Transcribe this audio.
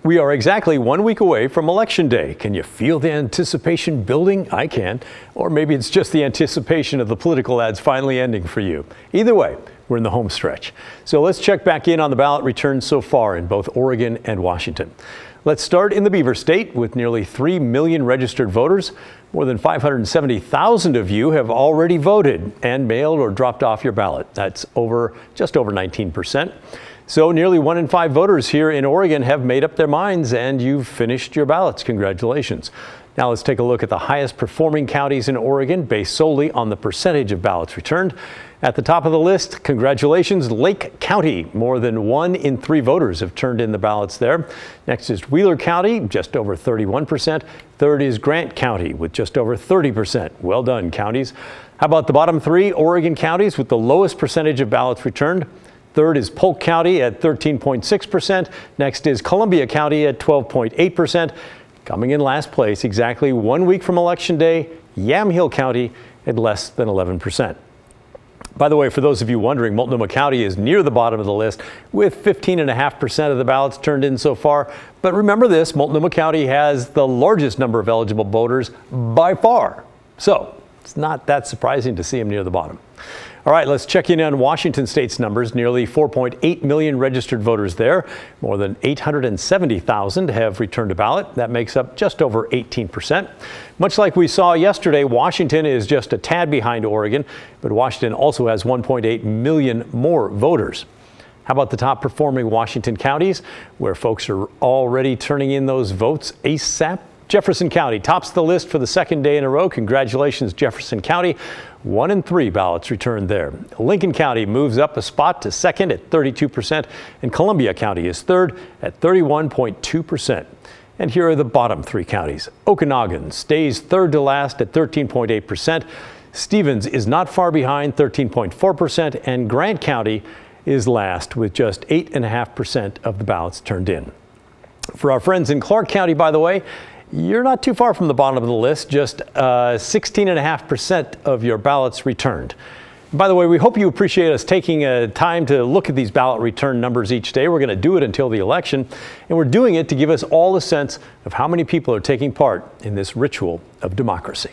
We are exactly 1 week away from Election Day. Can you feel the anticipation building? I can. Or maybe it's just the anticipation of the political ads finally ending for you. Either way, we're in the home stretch. So let's check back in on the ballot returns so far in both Oregon and Washington. Let's start in the Beaver State with nearly 3 million registered voters. More than 570,000 of you have already voted and mailed or dropped off your ballot. That's just over 19%. So nearly 1 in 5 voters here in Oregon have made up their minds and you've finished your ballots. Congratulations. Now let's take a look at the highest performing counties in Oregon based solely on the percentage of ballots returned. At the top of the list, congratulations, Lake County. More than 1 in 3 voters have turned in the ballots there. Next is Wheeler County, just over 31%. Third is Grant County with just over 30%. Well done, counties. How about the bottom 3 Oregon counties with the lowest percentage of ballots returned? Third is Polk County at 13.6%. Next is Columbia County at 12.8%. Coming in last place, exactly 1 week from Election Day, Yamhill County at less than 11%. By the way, for those of you wondering, Multnomah County is near the bottom of the list with 15.5% of the ballots turned in so far. But remember this, Multnomah County has the largest number of eligible voters by far. So it's not that surprising to see them near the bottom. All right, let's check in on Washington State's numbers. Nearly 4.8 million registered voters there. More than 870,000 have returned a ballot. That makes up just over 18%. Much like we saw yesterday, Washington is just a tad behind Oregon, but Washington also has 1.8 million more voters. How about the top performing Washington counties, where folks are already turning in those votes ASAP? Jefferson County tops the list for the second day in a row. Congratulations, Jefferson County. 1 in 3 ballots returned there. Lincoln County moves up a spot to second at 32%, and Columbia County is third at 31.2%. And here are the bottom 3 counties. Okanogan stays third to last at 13.8%. Stevens is not far behind, 13.4%, and Grant County is last with just 8.5% of the ballots turned in. For our friends in Clark County, by the way, you're not too far from the bottom of the list, just 16.5% of your ballots returned. By the way, we hope you appreciate us taking time to look at these ballot return numbers each day. We're going to do it until the election, and we're doing it to give us all a sense of how many people are taking part in this ritual of democracy.